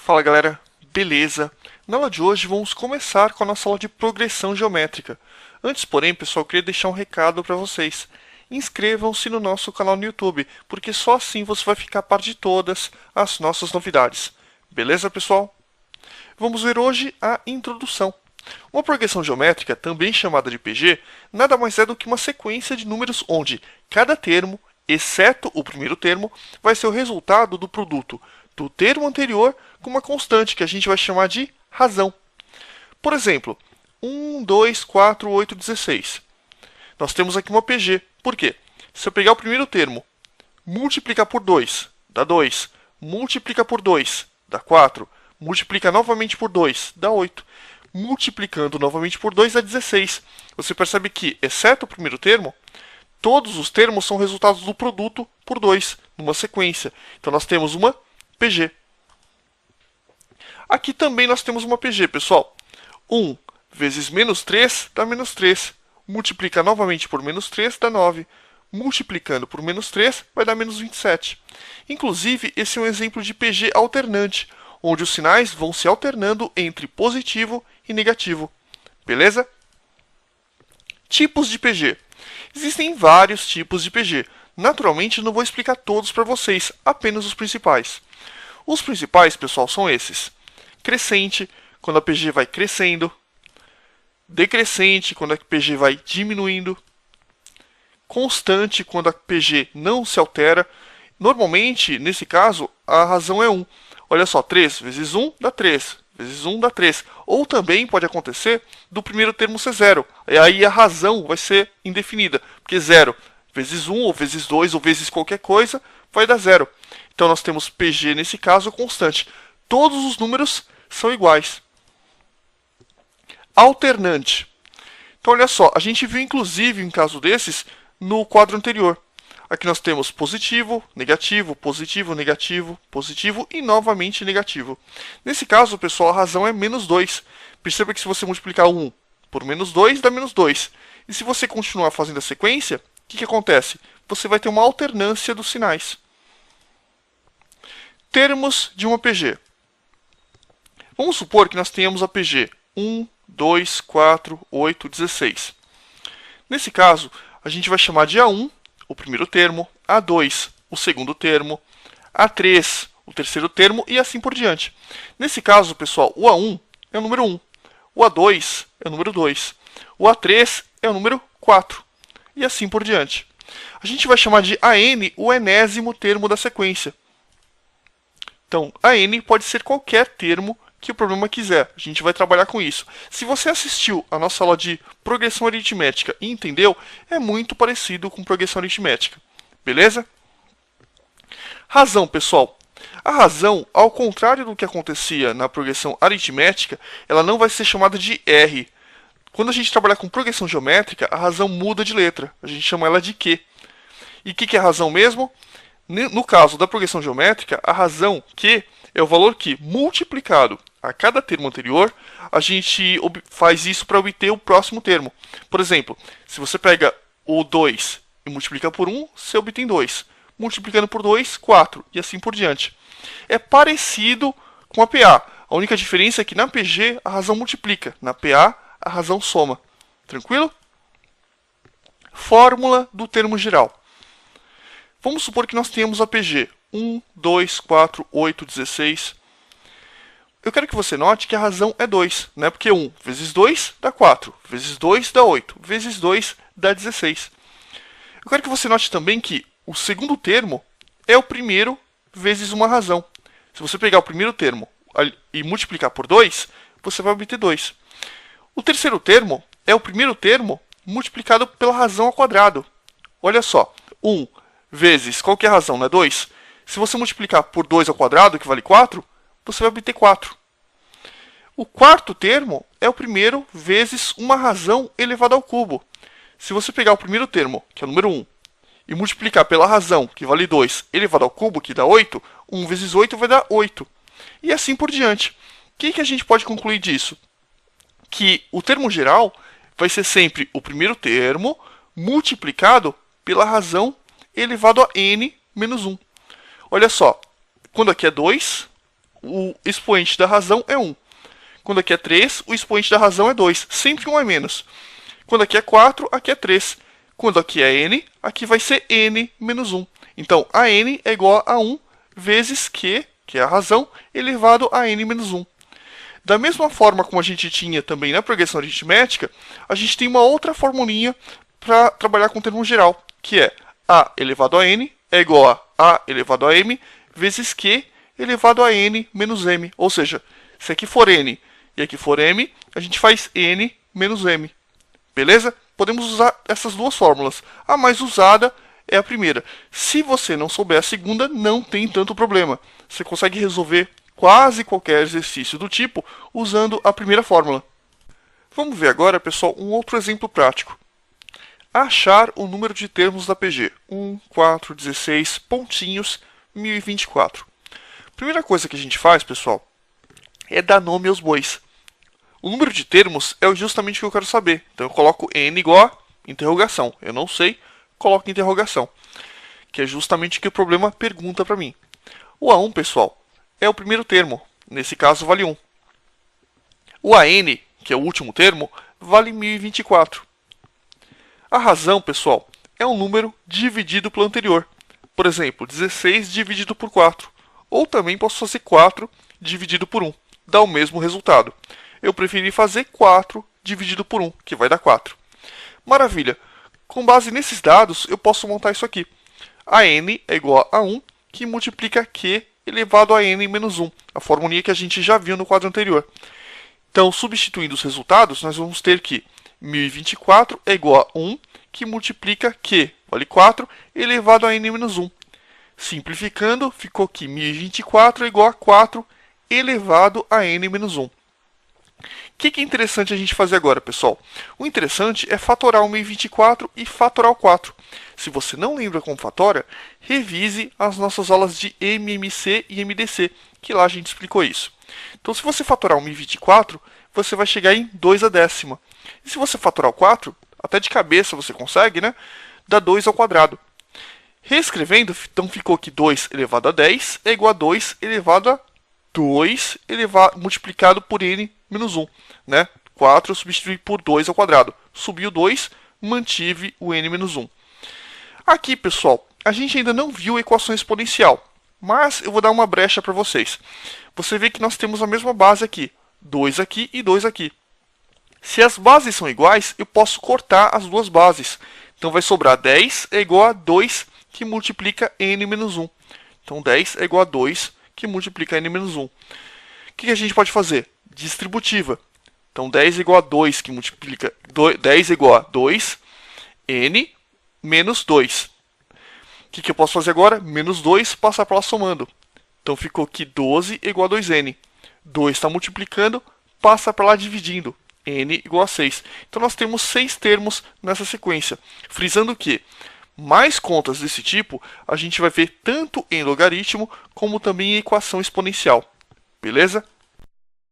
Fala galera, beleza? Na aula de hoje vamos começar com a nossa aula de progressão geométrica. Antes, porém, pessoal, eu queria deixar um recado para vocês. Inscrevam-se no nosso canal no YouTube, porque só assim você vai ficar a par de todas as nossas novidades. Beleza, pessoal? Vamos ver hoje a introdução. Uma progressão geométrica, também chamada de PG, nada mais é do que uma sequência de números onde cada termo, exceto o primeiro termo, vai ser o resultado do produto do termo anterior com uma constante que a gente vai chamar de razão. Por exemplo, 1, 2, 4, 8, 16. Nós temos aqui uma PG. Por quê? Se eu pegar o primeiro termo, multiplicar por 2, dá 2. Multiplica por 2, dá 4. Multiplica novamente por 2, dá 8. Multiplicando novamente por 2 dá 16. Você percebe que, exceto o primeiro termo, todos os termos são resultados do produto por 2, numa sequência. Então nós temos uma PG. Aqui também nós temos uma PG, pessoal. 1 vezes menos 3 dá menos 3. Multiplica novamente por menos 3 dá 9. Multiplicando por menos 3 vai dar menos 27. Inclusive, esse é um exemplo de PG alternante, onde os sinais vão se alternando entre positivo e negativo. Beleza? Tipos de PG. Existem vários tipos de PG. Naturalmente, não vou explicar todos para vocês, apenas os principais. Os principais, pessoal, são esses. Crescente, quando a PG vai crescendo. Decrescente, quando a PG vai diminuindo. Constante, quando a PG não se altera. Normalmente, nesse caso, a razão é 1. Olha só, 3 vezes 1 dá 3. Vezes 1 dá 3. Ou também pode acontecer do primeiro termo ser 0. E aí a razão vai ser indefinida. Porque 0 vezes 1, ou vezes 2, ou vezes qualquer coisa, vai dar 0. Então nós temos PG, nesse caso, constante. Todos os números são iguais. Alternante. Então olha só, a gente viu inclusive um caso desses no quadro anterior. Aqui nós temos positivo, negativo, positivo, negativo, positivo e novamente negativo. Nesse caso, pessoal, a razão é menos 2. Perceba que se você multiplicar 1 por menos 2, dá menos 2. E se você continuar fazendo a sequência, o que acontece? Você vai ter uma alternância dos sinais. Termos de uma PG. Vamos supor que nós tenhamos a PG 1, 2, 4, 8, 16. Nesse caso, a gente vai chamar de A1 o primeiro termo, A2 o segundo termo, A3 o terceiro termo e assim por diante. Nesse caso, pessoal, o A1 é o número 1, o A2 é o número 2, o A3 é o número 4 e assim por diante. A gente vai chamar de AN o enésimo termo da sequência. Então, AN pode ser qualquer termo que o problema quiser. A gente vai trabalhar com isso. Se você assistiu a nossa aula de progressão aritmética e entendeu, é muito parecido com progressão aritmética. Beleza? Razão, pessoal. A razão, ao contrário do que acontecia na progressão aritmética, ela não vai ser chamada de R. Quando a gente trabalhar com progressão geométrica, a razão muda de letra. A gente chama ela de Q. E o que é razão mesmo? No caso da progressão geométrica, a razão Q é o valor que, multiplicado a cada termo anterior, a gente faz isso para obter o próximo termo. Por exemplo, se você pega o 2 e multiplica por 1, você obtém 2. Multiplicando por 2, 4, e assim por diante. É parecido com a PA. A única diferença é que na PG a razão multiplica, na PA a razão soma. Tranquilo? Fórmula do termo geral. Vamos supor que nós tenhamos a PG 1, 2, 4, 8, 16. Eu quero que você note que a razão é 2, né? Porque 1 vezes 2 dá 4, vezes 2 dá 8, vezes 2 dá 16. Eu quero que você note também que o segundo termo é o primeiro vezes uma razão. Se você pegar o primeiro termo e multiplicar por 2, você vai obter 2. O terceiro termo é o primeiro termo multiplicado pela razão ao quadrado. Olha só, 1 vezes, qual que é a razão, né? 2. Se você multiplicar por 2 ao quadrado, que vale 4, você vai obter 4. O quarto termo é o primeiro vezes uma razão elevada ao cubo. Se você pegar o primeiro termo, que é o número 1, e multiplicar pela razão, que vale 2, elevado ao cubo, que dá 8, 1 vezes 8 vai dar 8. E assim por diante. O que a gente pode concluir disso? Que o termo geral vai ser sempre o primeiro termo multiplicado pela razão elevado a n menos 1. Olha só, quando aqui é 2, o expoente da razão é 1. Quando aqui é 3, o expoente da razão é 2. Sempre 1 é menos. Quando aqui é 4, aqui é 3. Quando aqui é n, aqui vai ser n menos 1. Então, a n é igual a 1 vezes q, que é a razão, elevado a n menos 1. Da mesma forma como a gente tinha também na progressão aritmética, a gente tem uma outra formulinha para trabalhar com o termo geral, que é a elevado a n é igual a elevado a m vezes q elevado a n menos m. Ou seja, se aqui for n e aqui for m, a gente faz n menos m. Beleza? Podemos usar essas duas fórmulas. A mais usada é a primeira. Se você não souber a segunda, não tem tanto problema. Você consegue resolver quase qualquer exercício do tipo usando a primeira fórmula. Vamos ver agora, pessoal, um outro exemplo prático. Achar o número de termos da PG. 1, 4, 16, pontinhos, 1024. Primeira coisa que a gente faz, pessoal, é dar nome aos bois. O número de termos é justamente o que eu quero saber. Então eu coloco n igual a interrogação. Eu não sei, coloco interrogação. Que é justamente o que o problema pergunta para mim. O A1, pessoal, é o primeiro termo. Nesse caso, vale 1. O AN, que é o último termo, vale 1024. A razão, pessoal, é um número dividido pelo anterior. Por exemplo, 16 dividido por 4. Ou também posso fazer 4 dividido por 1. Dá o mesmo resultado. Eu preferi fazer 4 dividido por 1, que vai dar 4. Maravilha! Com base nesses dados, eu posso montar isso aqui. A n é igual a 1, que multiplica q elevado a n menos 1, a formulinha que a gente já viu no quadro anterior. Então, substituindo os resultados, nós vamos ter que 1024 é igual a 1, que multiplica q, vale 4, elevado a n menos 1. Simplificando, ficou que 1024 é igual a 4 elevado a n menos 1. O que é interessante a gente fazer agora, pessoal? O interessante é fatorar o 1024 e fatorar o 4. Se você não lembra como fatora, revise as nossas aulas de MMC e MDC, que lá a gente explicou isso. Então, se você fatorar o 1024, você vai chegar em 2 a décima. E se você fatorar o 4, até de cabeça você consegue, né? Dá 2 ao quadrado. Reescrevendo, então ficou que 2 elevado a 10 é igual a 2 elevado a 2 multiplicado por n menos 1. Né? 4 eu substituí por 2 ao quadrado. Subiu 2, mantive o n menos 1. Aqui, pessoal, a gente ainda não viu a equação exponencial, mas eu vou dar uma brecha para vocês. Você vê que nós temos a mesma base aqui, 2 aqui e 2 aqui. Se as bases são iguais, eu posso cortar as duas bases. Então vai sobrar 10 é igual a 2 que multiplica n menos 1. Então 10 é igual a 2 que multiplica n menos 1. O que a gente pode fazer? Distributiva. Então 10 é igual a 2 que multiplica 10 é igual a 2 n menos 2. O que eu posso fazer agora? Menos 2 passar para lá somando. Então ficou que 12 é igual a 2n. 2 está multiplicando, passa para lá dividindo. N igual a 6. Então nós temos 6 termos nessa sequência. Frisando que mais contas desse tipo a gente vai ver tanto em logaritmo como também em equação exponencial. Beleza?